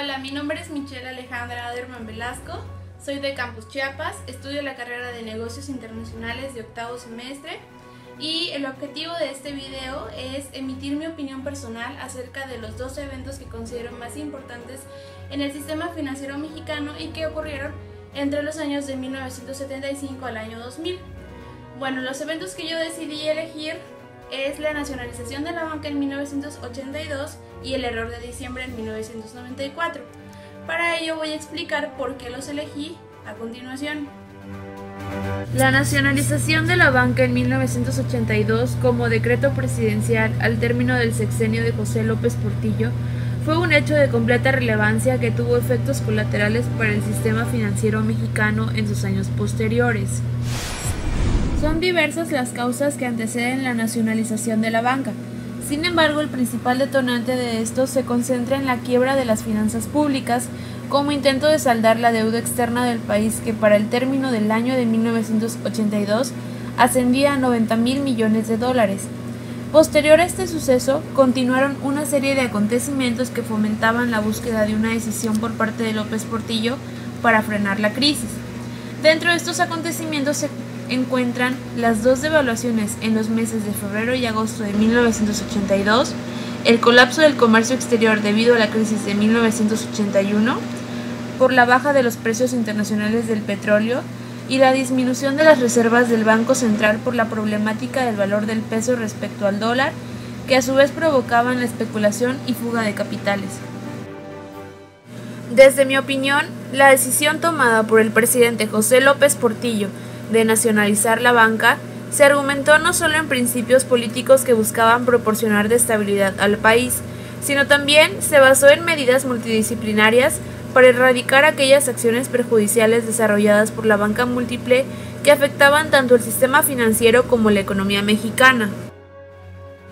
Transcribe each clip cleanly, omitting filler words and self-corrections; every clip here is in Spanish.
Hola, mi nombre es Michelle Alejandra Aderman Velasco, soy de Campus Chiapas, estudio la carrera de Negocios Internacionales de octavo semestre y el objetivo de este video es emitir mi opinión personal acerca de los dos eventos que considero más importantes en el sistema financiero mexicano y que ocurrieron entre los años de 1975 al año 2000. Bueno, los eventos que yo decidí elegir es la nacionalización de la banca en 1982 y el error de diciembre en 1994. Para ello voy a explicar por qué los elegí a continuación. La nacionalización de la banca en 1982 como decreto presidencial al término del sexenio de José López Portillo fue un hecho de completa relevancia que tuvo efectos colaterales para el sistema financiero mexicano en sus años posteriores. Son diversas las causas que anteceden la nacionalización de la banca. Sin embargo, el principal detonante de esto se concentra en la quiebra de las finanzas públicas como intento de saldar la deuda externa del país que para el término del año de 1982 ascendía a 90,000 millones de dólares. Posterior a este suceso, continuaron una serie de acontecimientos que fomentaban la búsqueda de una decisión por parte de López Portillo para frenar la crisis. Dentro de estos acontecimientos se encuentran las dos devaluaciones en los meses de febrero y agosto de 1982, el colapso del comercio exterior debido a la crisis de 1981, por la baja de los precios internacionales del petróleo y la disminución de las reservas del Banco Central por la problemática del valor del peso respecto al dólar, que a su vez provocaban la especulación y fuga de capitales. Desde mi opinión, la decisión tomada por el presidente José López Portillo de nacionalizar la banca se argumentó no solo en principios políticos que buscaban proporcionar de estabilidad al país, sino también se basó en medidas multidisciplinarias para erradicar aquellas acciones perjudiciales desarrolladas por la banca múltiple que afectaban tanto el sistema financiero como la economía mexicana.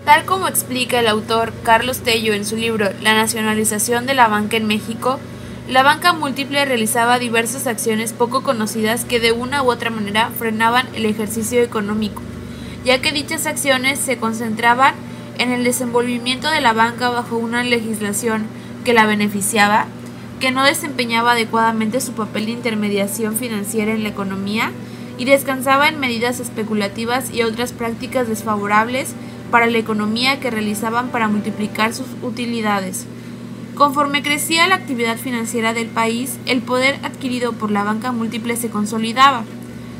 Tal como explica el autor Carlos Tello en su libro La nacionalización de la banca en México, la banca múltiple realizaba diversas acciones poco conocidas que de una u otra manera frenaban el ejercicio económico, ya que dichas acciones se concentraban en el desenvolvimiento de la banca bajo una legislación que la beneficiaba, que no desempeñaba adecuadamente su papel de intermediación financiera en la economía y descansaba en medidas especulativas y otras prácticas desfavorables para la economía que realizaban para multiplicar sus utilidades. Conforme crecía la actividad financiera del país, el poder adquirido por la banca múltiple se consolidaba.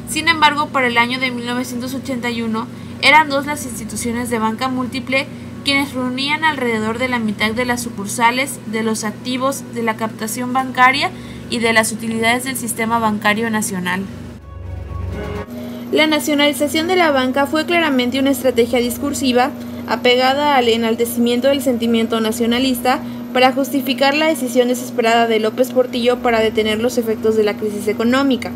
Sin embargo, para el año de 1981, eran dos las instituciones de banca múltiple quienes reunían alrededor de la mitad de las sucursales, de los activos, de la captación bancaria y de las utilidades del sistema bancario nacional. La nacionalización de la banca fue claramente una estrategia discursiva apegada al enaltecimiento del sentimiento nacionalista para justificar la decisión desesperada de López Portillo para detener los efectos de la crisis económica.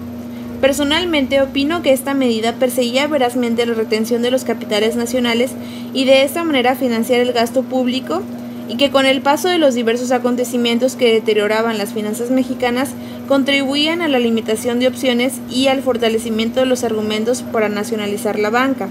Personalmente opino que esta medida perseguía verazmente la retención de los capitales nacionales y de esta manera financiar el gasto público, y que con el paso de los diversos acontecimientos que deterioraban las finanzas mexicanas contribuían a la limitación de opciones y al fortalecimiento de los argumentos para nacionalizar la banca.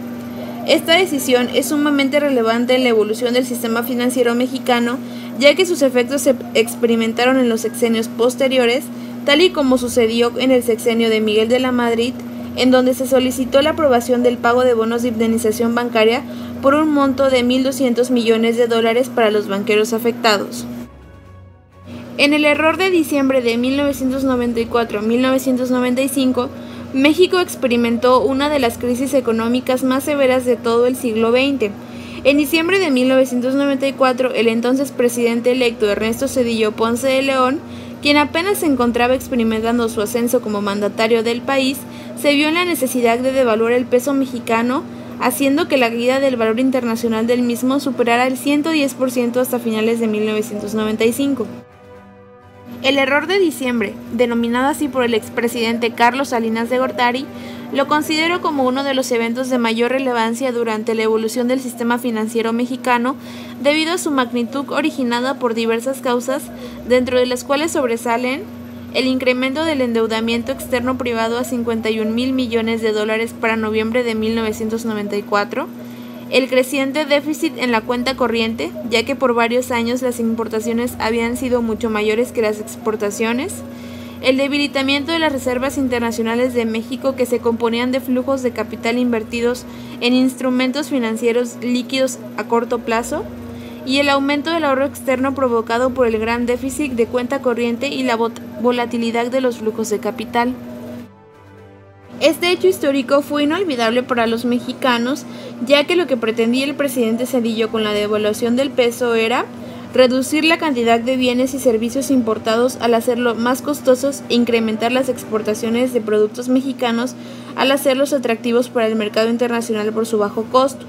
Esta decisión es sumamente relevante en la evolución del sistema financiero mexicano, ya que sus efectos se experimentaron en los sexenios posteriores, tal y como sucedió en el sexenio de Miguel de la Madrid, en donde se solicitó la aprobación del pago de bonos de indemnización bancaria por un monto de 1.200 millones de dólares para los banqueros afectados. En el error de diciembre de 1994-1995, México experimentó una de las crisis económicas más severas de todo el siglo XX. En diciembre de 1994, el entonces presidente electo Ernesto Zedillo Ponce de León, quien apenas se encontraba experimentando su ascenso como mandatario del país, se vio en la necesidad de devaluar el peso mexicano, haciendo que la caída del valor internacional del mismo superara el 110% hasta finales de 1995. El error de diciembre, denominado así por el expresidente Carlos Salinas de Gortari, lo considero como uno de los eventos de mayor relevancia durante la evolución del sistema financiero mexicano, debido a su magnitud originada por diversas causas, dentro de las cuales sobresalen el incremento del endeudamiento externo privado a 51,000 millones de dólares para noviembre de 1994, el creciente déficit en la cuenta corriente, ya que por varios años las importaciones habían sido mucho mayores que las exportaciones, el debilitamiento de las reservas internacionales de México, que se componían de flujos de capital invertidos en instrumentos financieros líquidos a corto plazo, y el aumento del ahorro externo provocado por el gran déficit de cuenta corriente y la volatilidad de los flujos de capital. Este hecho histórico fue inolvidable para los mexicanos, ya que lo que pretendía el presidente Zedillo con la devaluación del peso era reducir la cantidad de bienes y servicios importados al hacerlo más costosos e incrementar las exportaciones de productos mexicanos al hacerlos atractivos para el mercado internacional por su bajo costo.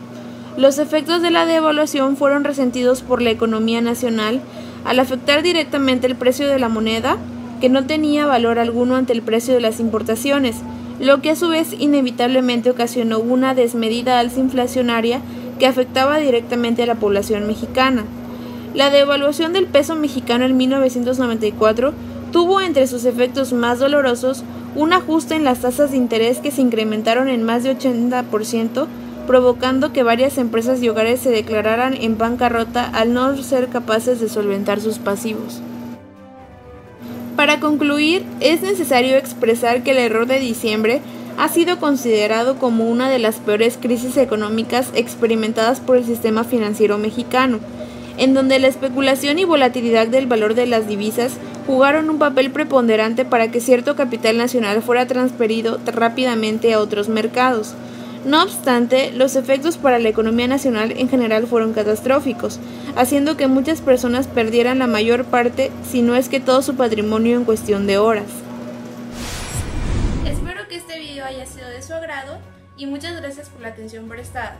Los efectos de la devaluación fueron resentidos por la economía nacional al afectar directamente el precio de la moneda, que no tenía valor alguno ante el precio de las importaciones, lo que a su vez inevitablemente ocasionó una desmedida alza inflacionaria que afectaba directamente a la población mexicana. La devaluación del peso mexicano en 1994 tuvo entre sus efectos más dolorosos un ajuste en las tasas de interés que se incrementaron en más de 80%, provocando que varias empresas y hogares se declararan en bancarrota al no ser capaces de solventar sus pasivos. Para concluir, es necesario expresar que el error de diciembre ha sido considerado como una de las peores crisis económicas experimentadas por el sistema financiero mexicano, en donde la especulación y volatilidad del valor de las divisas jugaron un papel preponderante para que cierto capital nacional fuera transferido rápidamente a otros mercados. No obstante, los efectos para la economía nacional en general fueron catastróficos, haciendo que muchas personas perdieran la mayor parte, si no es que todo su patrimonio en cuestión de horas. Espero que este video haya sido de su agrado y muchas gracias por la atención prestada.